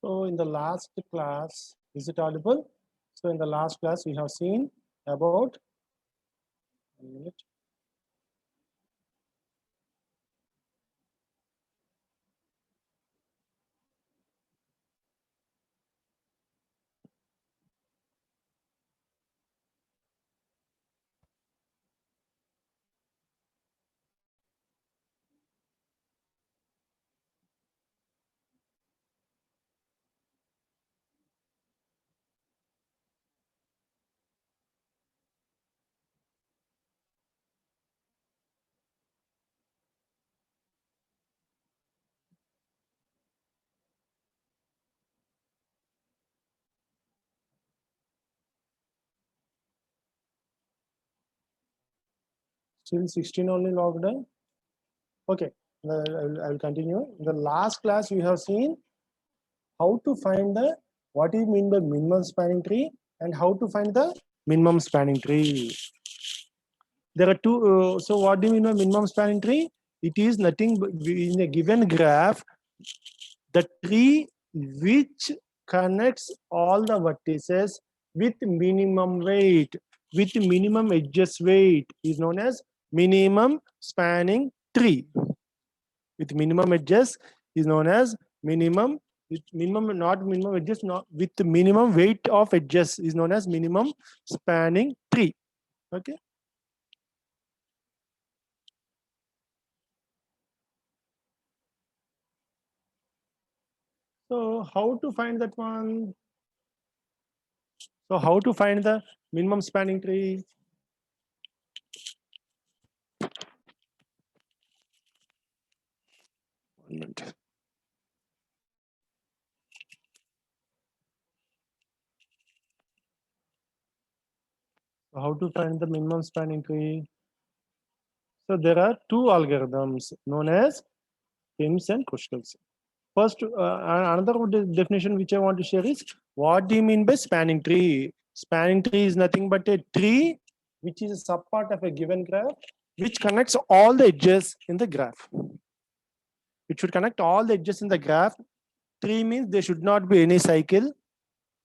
So in the last class, is it audible? So in the last class, we have seen about, 1 minute. Still 16 only logged in. Okay, I will continue. In the last class, we have seen how to find the, what you mean by minimum spanning tree and how to find the minimum spanning tree. There are two. So what do you mean by minimum spanning tree? It is nothing but in a given graph, the tree which connects all the vertices with minimum weight, with minimum edges weight, is known as minimum spanning tree. With minimum edges is known as minimum, with minimum, not minimum edges, not with the minimum weight of edges is known as minimum spanning tree. Okay. So how to find that one? So how to find the minimum spanning tree? One minute. So how to find the minimum spanning tree? So there are two algorithms known as Prim's and Kruskals. First, another definition which I want to share is, what do you mean by spanning tree? Spanning tree is nothing but a tree which is a subpart of a given graph which connects all the edges in the graph. It should connect all the edges in the graph. Tree means there should not be any cycle.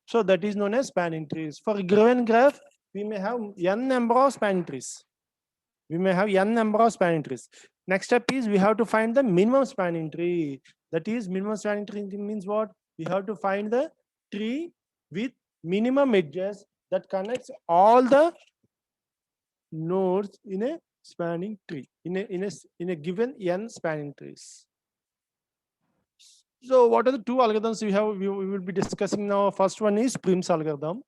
So that is known as spanning trees. For a given graph, we may have n number of spanning trees. We may have n number of spanning trees. Next step is we have to find the minimum spanning tree. That is, minimum spanning tree means what? We have to find the tree with minimum edges that connects all the nodes in a spanning tree, in a given n spanning trees. So what are the two algorithms we have? We will be discussing now. First one is Prim's algorithm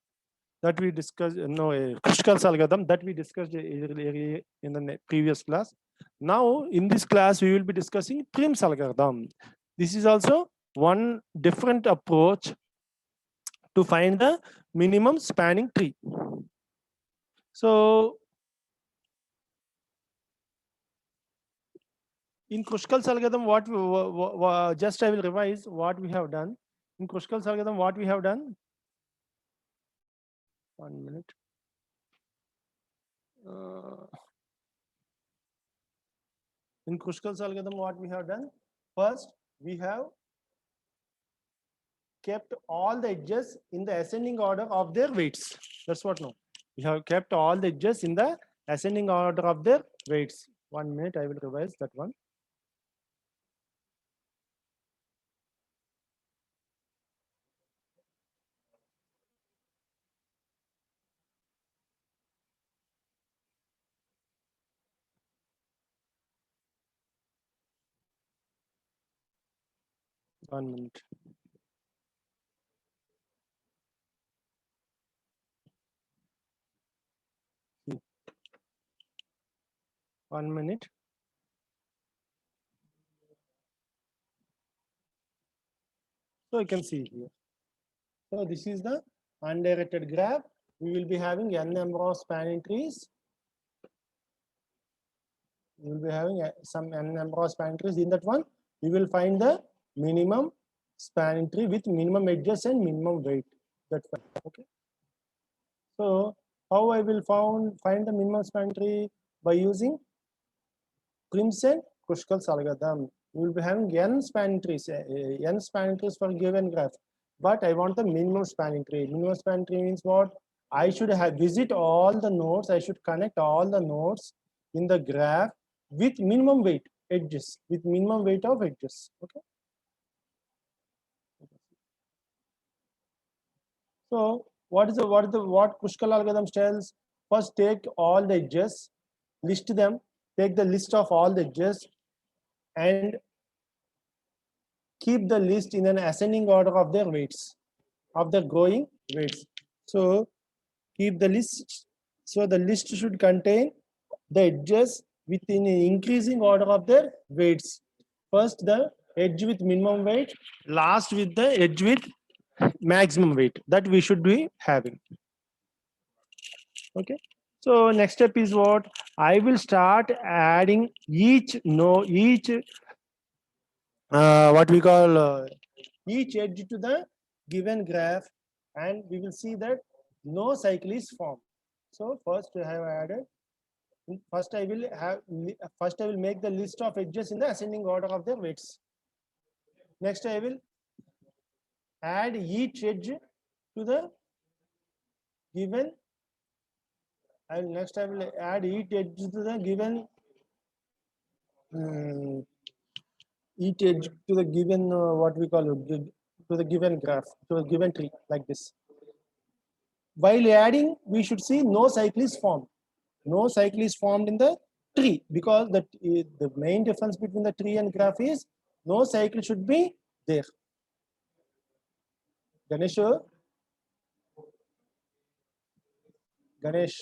that we discussed. No, Kruskals algorithm that we discussed earlier in the previous class. Now in this class we will be discussing Prim's algorithm. This is also one different approach to find the minimum spanning tree. So in Kruskals algorithm, just I will revise what we have done. In Kruskals algorithm, what we have done? 1 minute. In Kruskals algorithm, what we have done? First, we have kept all the edges in the ascending order of their weights. That's what now. We have kept all the edges in the ascending order of their weights. 1 minute, I will revise that one. One minute. One minute. So you can see here. So this is the undirected graph. We will be having n number of spanning trees. We will be having some n number of spanning trees. In that one, we will find the minimum spanning tree with minimum edges and minimum weight. That's fine. Okay. So how I will find the minimum spanning tree? By using Prim's and Kruskals algorithm. We will be having n spanning trees for a given graph. but I want the minimum spanning tree. Minimum spanning tree means what? I should have visit all the nodes. I should connect all the nodes in the graph with minimum weight edges, with minimum weight of edges. Okay. So what Kruskal algorithm tells? First, take all the edges, list them, take the list of all the edges, and keep the list in an ascending order of their weights, of the growing weights. So keep the list. So the list should contain the edges within an increasing order of their weights. First, the edge with minimum weight, last with the edge with maximum weight that we should be having. Okay. So next step is what? I will start adding each what we call each edge to the given graph, and we will see that no cycle is formed. So first I have added. First I will have. First I will make the list of edges in the ascending order of their weights. Next I will add each edge to the given. Next I will add each edge to the given. Each edge to the given what we call to the given graph, to the given tree, like this. While adding, we should see no cycle is formed. No cycle is formed in the tree, because the main difference between the tree and graph is no cycle should be there. Ganesh, Ganesh.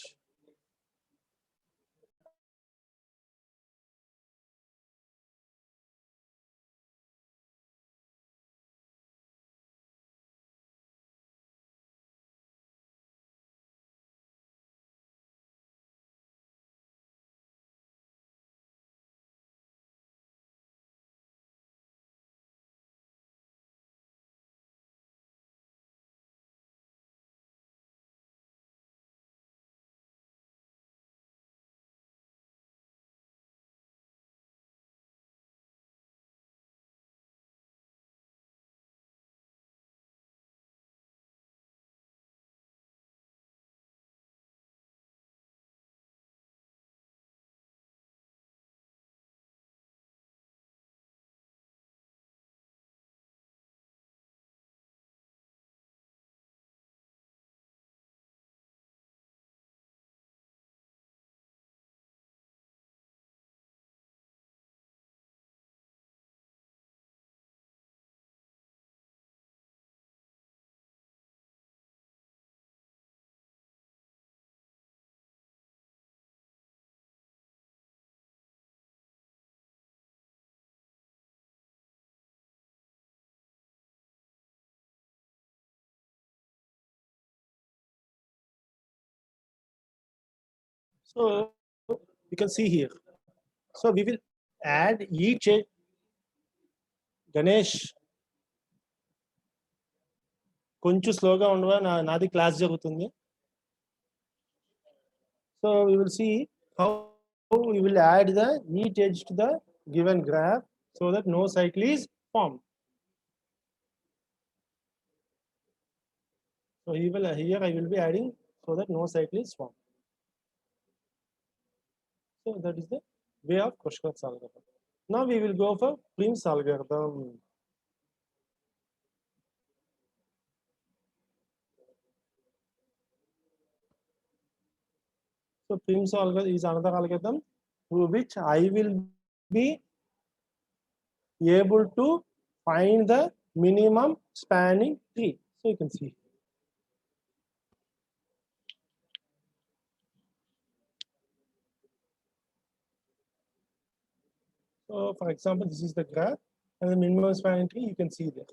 So you can see here. So we will add each edge. Ganesh, కొంచెం స్లోగా ఉండవా, నాది class జరుగుతుంది. So we will see how we will add the each edge to the given graph so that no cycle is formed. So here I will be adding so that no cycle is formed. So that is the way of Kruskal algorithm. Now we will go for Prim's algorithm. So Prim's algorithm is another algorithm through which I will be able to find the minimum spanning tree. So you can see. So for example, this is the graph and the minimum spanning tree you can see there.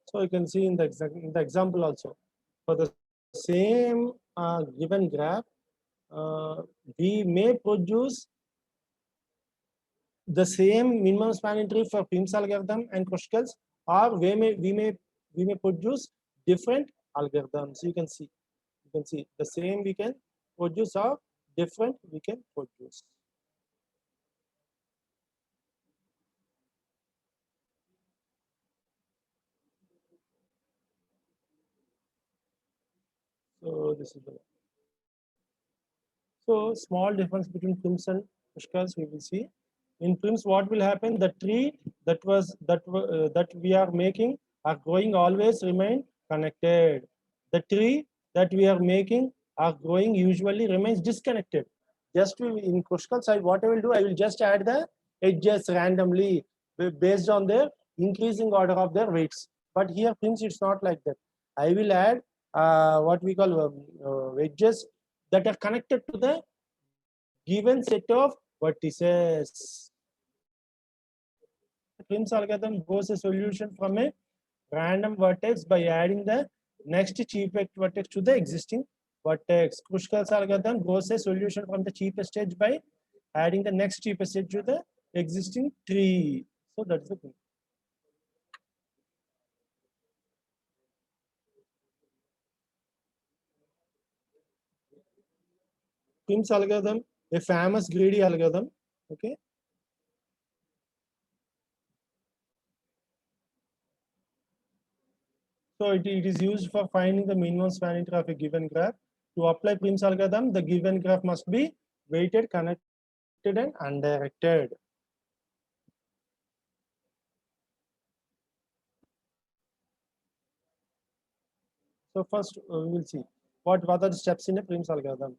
So you can see in the example also, for the same given graph, we may produce the same minimum spanning tree for Prim's algorithm and Kruskals, or we may produce different algorithms. You can see the same we can produce or different we can produce. So this is the so small difference between Prim's and Kruskals we will see. In Prim's, what will happen? The tree that we are making are growing always remain connected. The tree that we are making are growing usually remains disconnected. Just in Kruskal side, what I will do, I will just add the edges randomly based on their increasing order of their weights. But here, Prim's, it's not like that. I will add what we call edges that are connected to the given set of vertices. Prim's algorithm goes a solution from a random vertex by adding the next cheapest vertex to the existing vertex. Kruskals algorithm goes a solution from the cheapest edge by adding the next cheapest edge to the existing tree. So that's the thing. Prim's algorithm, a famous greedy algorithm. Okay. So it is used for finding the minimum spanning tree of a given graph. To apply Prim's algorithm, the given graph must be weighted, connected, and undirected. So first we will see what are the steps in a Prim's algorithm.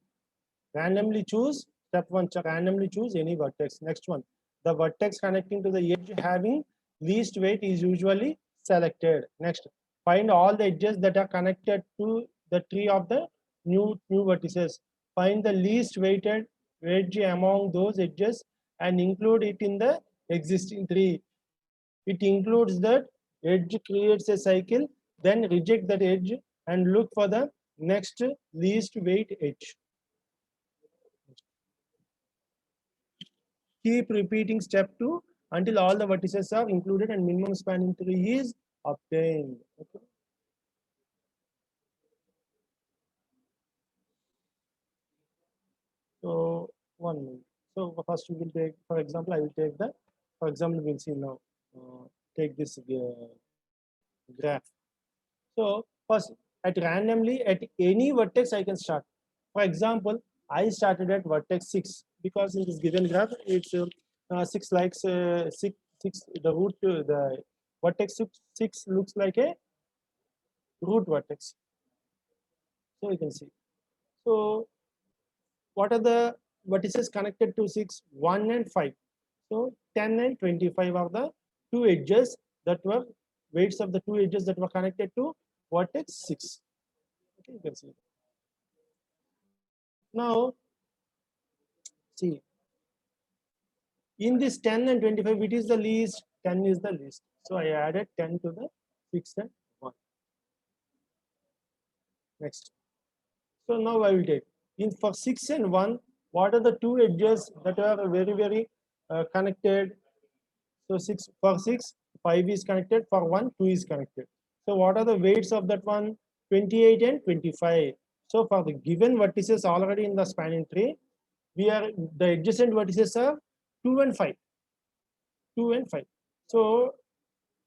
Randomly choose step one. Randomly choose any vertex. Next one, the vertex connecting to the edge having least weight is usually selected. Next, find all the edges that are connected to the tree of the new vertices. Find the least weighted edge among those edges and include it in the existing tree. It includes that edge creates a cycle, then reject that edge and look for the next least weight edge. Keep repeating step 2 until all the vertices are included and minimum spanning tree is obtained. Okay. So 1 minute. So first we will take, for example, I will take the, for example, we'll see now, take this graph. So first, at randomly at any vertex I can start. For example, I started at vertex 6 because in this given graph it's 6 likes 6 the root the vertex 6 looks like a root vertex. So you can see. So what are the vertices connected to 6? 1 and 5. So 10 and 25 are the two edges that were weights of the two edges that were connected to vertex 6. Okay, you can see. Now, see, in this 10 and 25, it is the least, 10 is the least. So I added 10 to the 6 and 1. Next. So now I will take, in for 6 and 1, what are the two edges that are very, very connected? So 6 for 6, 5 is connected, for 1, 2 is connected. So what are the weights of that one? 28 and 25. So for the given vertices already in the spanning tree, we are the adjacent vertices are 2 and 5. 2 and 5. So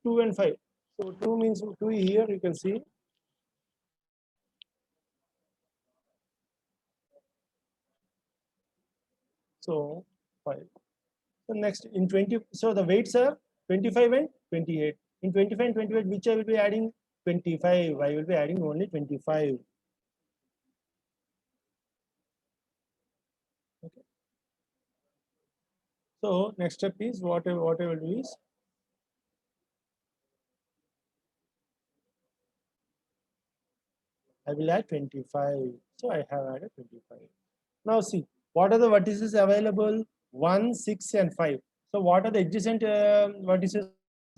2 and 5. So 2 means 2 here you can see. So 5. So next in 20, so the weights are 25 and 28. In 25 and 28, which I will be adding 25. I will be adding only 25. Okay. So next step is what I will do is I will add 25. So I have added 25. Now see, what are the vertices available? 1, 6, and 5. So what are the adjacent vertices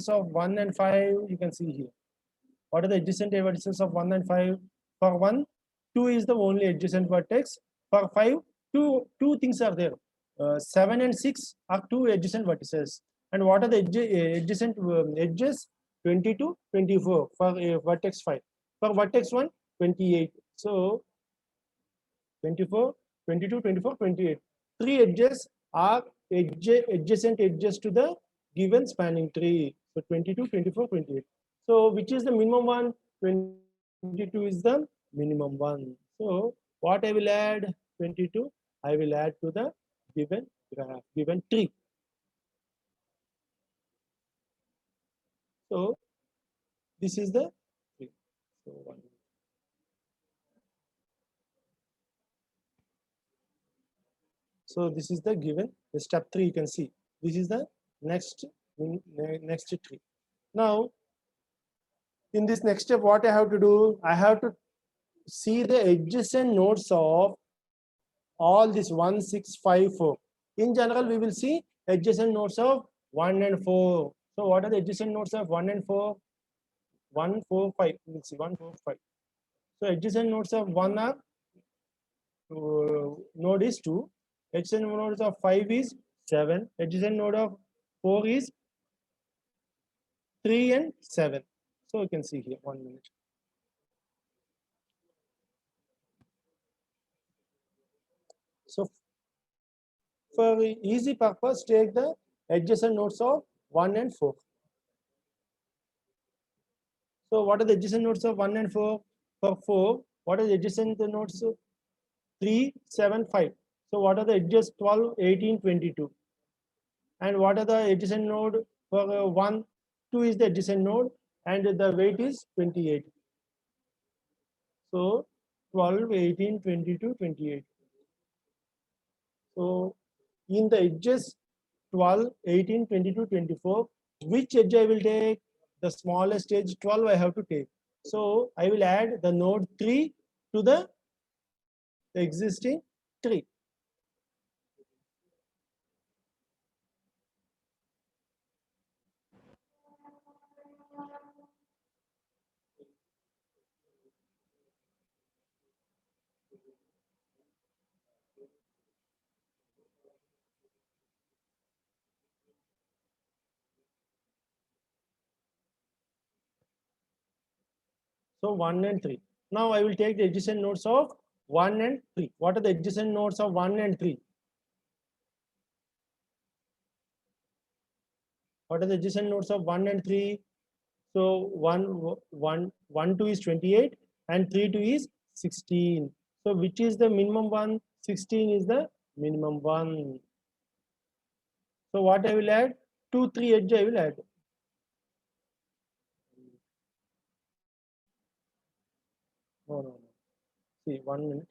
of 1 and 5? You can see here. What are the adjacent vertices of 1 and 5? For 1, 2 is the only adjacent vertex. For 5, two things are there. 7 and 6 are two adjacent vertices. And what are the adjacent edges? 22, 24 for vertex 5. For vertex 1, 28. So 24, 22, 24, 28. Three edges are adjacent edges to the given spanning tree. So 22, 24, 28. So which is the minimum one? 22 is the minimum one. So what I will add? 22, I will add to the given graph, given tree. So this is the tree. So one. So this is the given the step 3. You can see this is the next tree. Now in this next step, what I have to do? I have to see the adjacent nodes of all this 1, 6, 5, 4. In general, we will see adjacent nodes of 1 and 4. So what are the adjacent nodes of 1 and 4? 1, 4, 5. We will see 1, 4, 5. So adjacent nodes of 1 are node is 2. Adjacent nodes of 5 is 7. Adjacent node of 4 is 3 and 7. So you can see here 1 minute. So for easy purpose, take the adjacent nodes of 1 and 4. So what are the adjacent nodes of 1 and 4? For 4, what are the adjacent nodes? 3, 7, 5. So what are the edges? 12, 18, 22. And what are the adjacent node for 1? 2 is the adjacent node and the weight is 28. So 12, 18, 22, 28. So in the edges 12, 18, 22, 24, which edge I will take? The smallest edge 12 I have to take. So I will add the node 3 to the existing tree. So 1 and 3. Now I will take the adjacent nodes of 1 and 3. What are the adjacent nodes of 1 and 3? What are the adjacent nodes of 1 and 3? So 1, 2 is 28 and 3, 2 is 16. So which is the minimum one? 16 is the minimum one. So what I will add? 2, 3 edge I will add. No. See, 1 minute.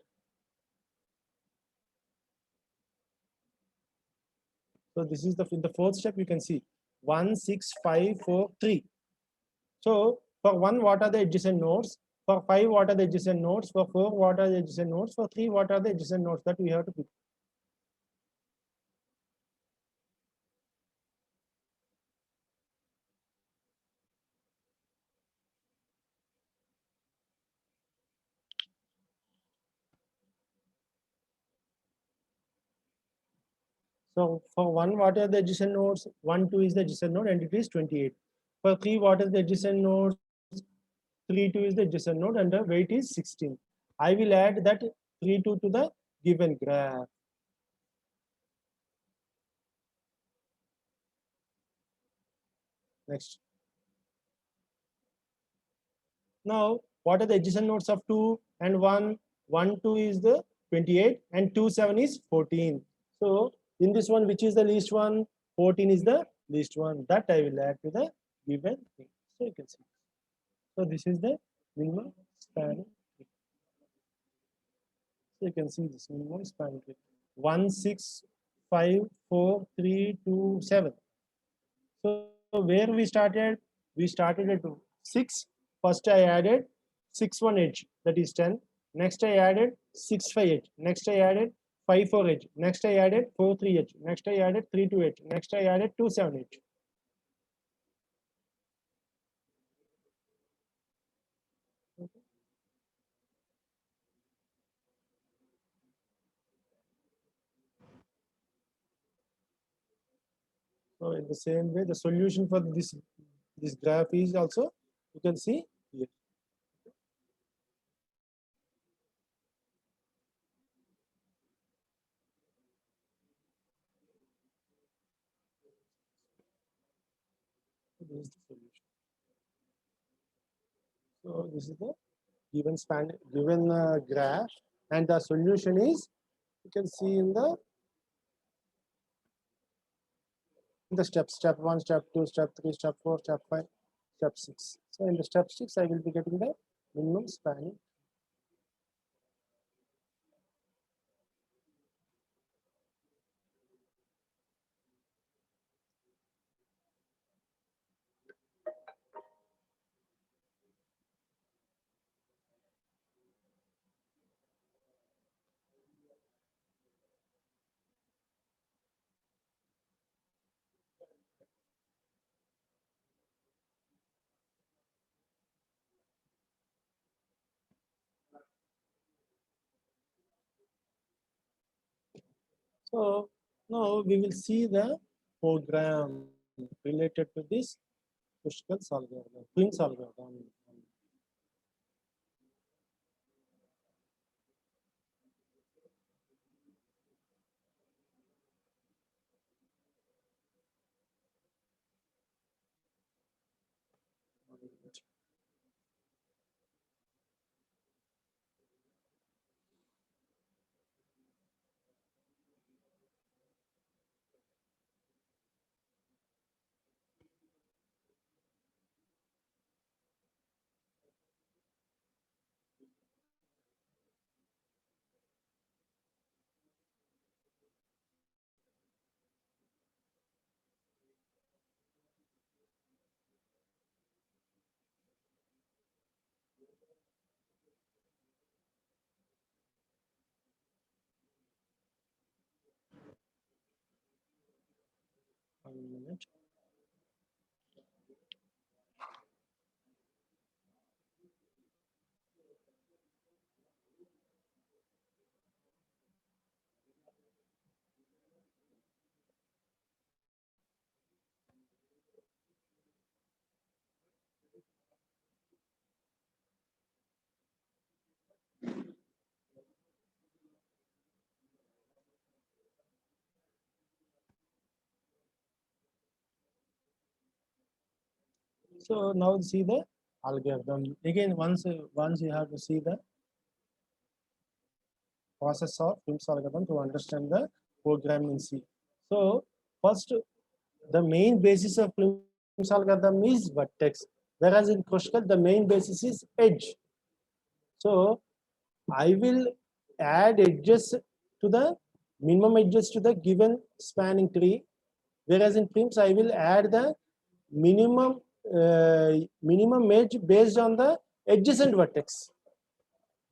So this is the fourth step. You can see 1, 6, 5, 4, 3. So for 1, what are the adjacent nodes? For 5, what are the adjacent nodes? For 4, what are the adjacent nodes? For 3, what are the adjacent nodes that we have to pick? So for 1, what are the adjacent nodes? 1, 2 is the adjacent node and it is 28. For 3, what is the adjacent node? 3, 2 is the adjacent node and the weight is 16. I will add that 3, 2 to the given graph. Next. Now, what are the adjacent nodes of 2 and 1? 1, 2 is the 28 and 2, 7 is 14. So in this one, which is the least one? 14 is the least one. That I will add to the given thing. So you can see. So this is the minimum span. So you can see this minimum span. 1, 6, 5, 4, 3, 2, 7. So where we started? We started at 6. First I added 6, 1 edge, that is 10. Next I added 6, 5 edge. Next I added 5, 4 edge. Next I added 4, 3 edge. Next I added 3, 2 edge. Next I added 2, 7 edge. So in the same way, the solution for this graph is also, you can see here. This is the solution. So this is the given graph, and the solution is, you can see in the steps: step 1, step 2, step 3, step 4, step 5, step 6. So in the step 6, I will be getting the minimum spanning. So now we will see the program related to this Pushkal's algorithm, Prim's algorithm. One minute. So now see the algorithm. Again, once you have to see the process of Prim's algorithm to understand the program in C. So first, the main basis of Prim's algorithm is vertex, whereas in Kruskal the main basis is edge. So I will add edges to the minimum edges to the given spanning tree, whereas in Prim's I will add the minimum minimum edge based on the adjacent vertex.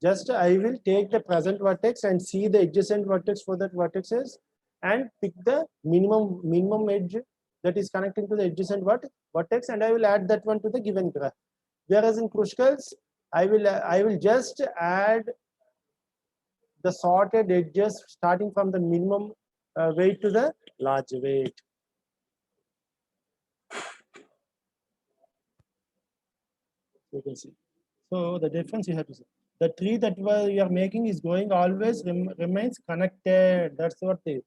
Just I will take the present vertex and see the adjacent vertex for that vertices and pick the minimum edge that is connecting to the adjacent vertex, and I will add that one to the given graph. Whereas in Kruskal's, I will just add the sorted edges starting from the minimum weight to the large weight. You can see. So the difference you have to see. The tree that you are making is going always remains connected. That's what it is.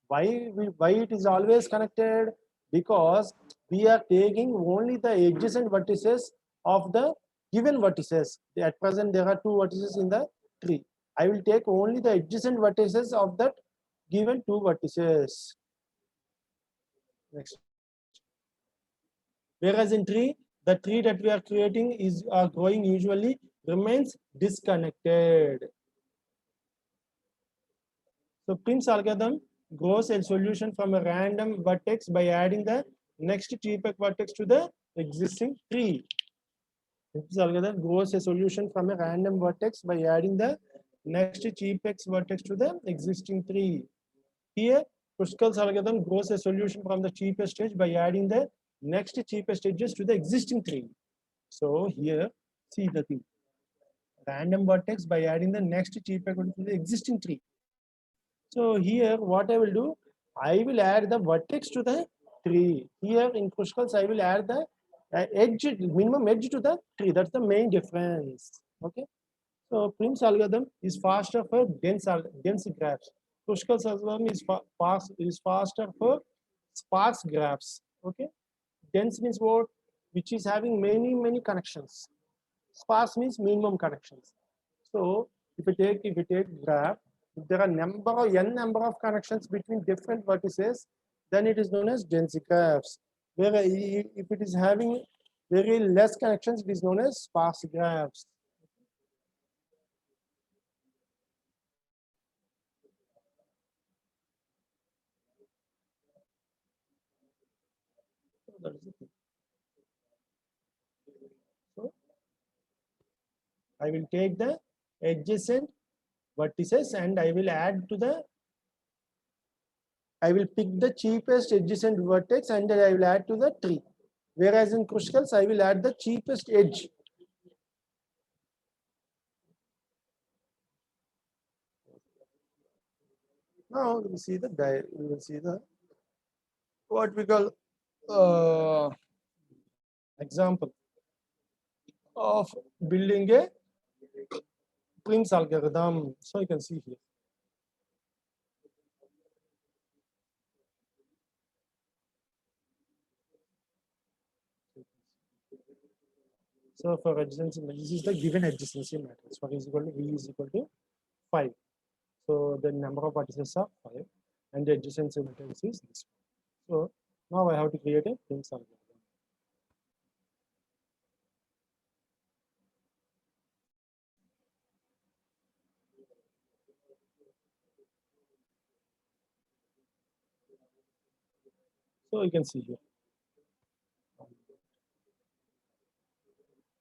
Why it is always connected? Because we are taking only the adjacent vertices of the given vertices. At present, there are 2 vertices in the tree. I will take only the adjacent vertices of that given 2 vertices. Next. Whereas in tree, the tree that we are creating is growing usually remains disconnected. So Prim's algorithm grows a solution from a random vertex by adding the next cheapest vertex to the existing tree. Prim's algorithm grows a solution from a random vertex by adding the next cheapest vertex to the existing tree. Here, Kruskal's algorithm grows a solution from the cheapest edge by adding the next cheapest edges to the existing tree. So here, see the thing. Random vertex by adding the next cheapest to the existing tree. So here, what I will do, I will add the vertex to the tree. Here in Kruskals, I will add the edge, minimum edge to the tree. That's the main difference. Okay. So Prim's algorithm is faster for dense graphs. Kruskals algorithm is faster for sparse graphs. Okay. Dense means what? Which is having many connections. Sparse means minimum connections. So if you take graph, if there are n number of connections between different vertices, then it is known as dense graphs. Where if it is having very less connections, it is known as sparse graphs. So that is the thing. So I will take the adjacent vertices and I will add to the, I will pick the cheapest adjacent vertex and then I will add to the tree. Whereas in Kruskals, I will add the cheapest edge. Now we will see the what we call example of building a Prim's algorithm. So you can see here. So for adjacency, this is the given adjacency matrix. For is equal to V is equal to 5. So the number of vertices are 5 and the adjacency matrix is this one. So now I have to create a Prim's algorithm. So you can see here.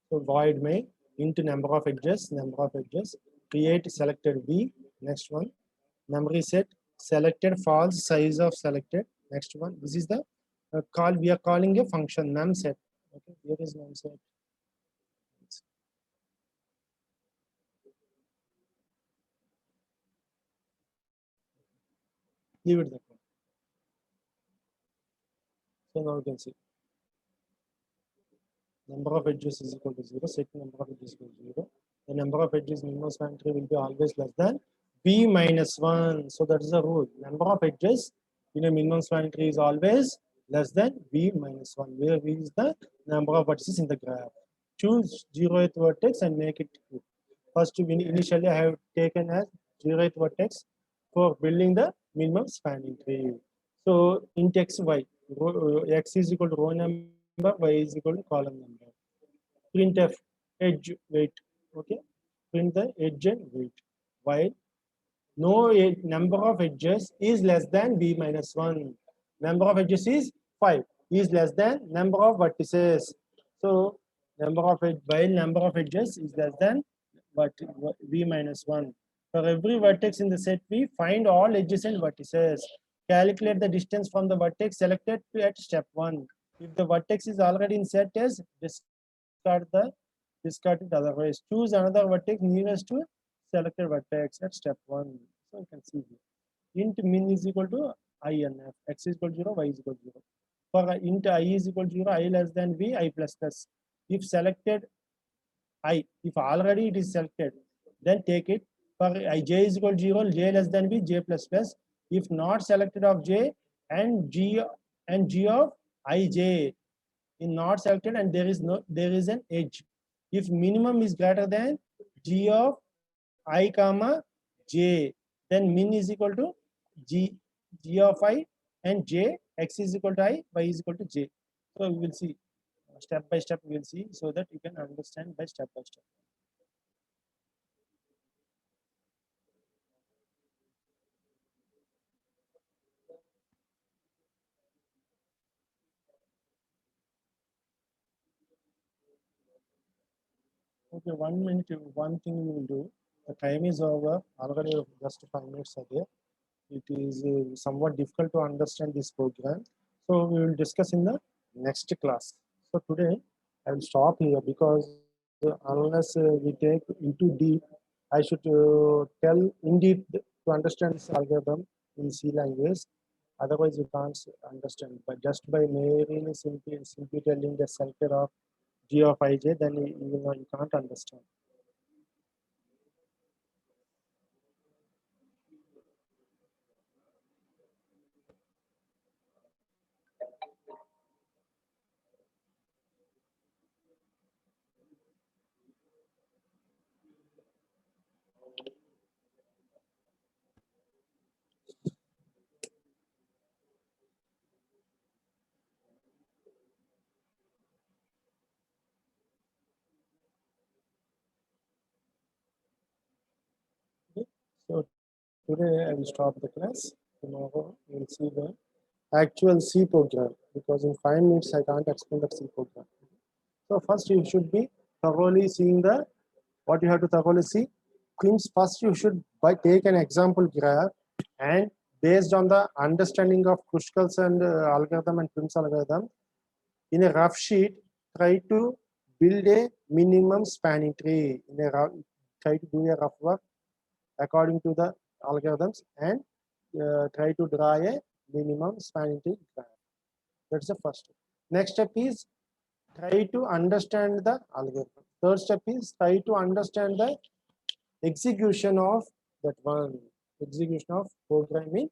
So void main into number of edges, create selected V, next one, memory set, selected false size of selected, next one. This is the call, we are calling a function num set. Okay, here is num set. Leave it that way. So now you can see number of edges is equal to 0, set number of edges is equal to 0. The number of edges minimum span tree will be always less than V minus 1. So that is the rule. Number of edges in a minimum span tree is always less than V minus 1, where V is the number of vertices in the graph. Choose 0th vertex and make it true. First, initially I have taken as 0th vertex for building the minimum spanning tree. So int x, y, x is equal to row number, y is equal to column number. Printf edge weight. Okay, print the edge and weight. While no number of edges is less than v minus 1. Number of edges is 5, is less than number of vertices. So number of while number of edges is less than v minus 1. For every vertex in the set V, find all edges and vertices. Calculate the distance from the vertex selected at step 1. If the vertex is already in set S, discard it otherwise. Choose another vertex nearest to selected vertex at step 1. So you can see here. Int min is equal to INF, x is equal to 0, y is equal to 0. For int I is equal to 0, I less than v, I plus plus. If selected I, if already it is selected, then take it. For I j is equal to 0, j less than v, j plus plus. If not selected of j and g of ij in not selected and there is an edge. If minimum is greater than g of I comma j, then min is equal to g of I and j, x is equal to I, y is equal to j. So we will see step by step, we will see so that you can understand by step by step. Okay, 1 minute, one thing we will do. The time is over, already just 5 minutes are there. It is somewhat difficult to understand this program. So we will discuss in the next class. So today I will stop here because unless we take into deep, I should tell in deep to understand this algorithm in C language. Otherwise, you can't understand. But just by merely simply telling the cell pair of G of ij, then you can't understand. Okay. So today I will stop the class. Tomorrow we will see the actual C program, because in 5 minutes I can't explain the C program. So first you should be thoroughly seeing the what you have to thoroughly see. Means first you should take an example graph, and based on the understanding of Kruskal's and algorithm and Prim's algorithm, in a rough sheet, try to build a minimum spanning tree. Try to do a rough work according to the algorithms, and try to draw a minimum spanning tree graph. That's the first step. Next step is try to understand the algorithm. Third step is try to understand the execution of that one, execution of programming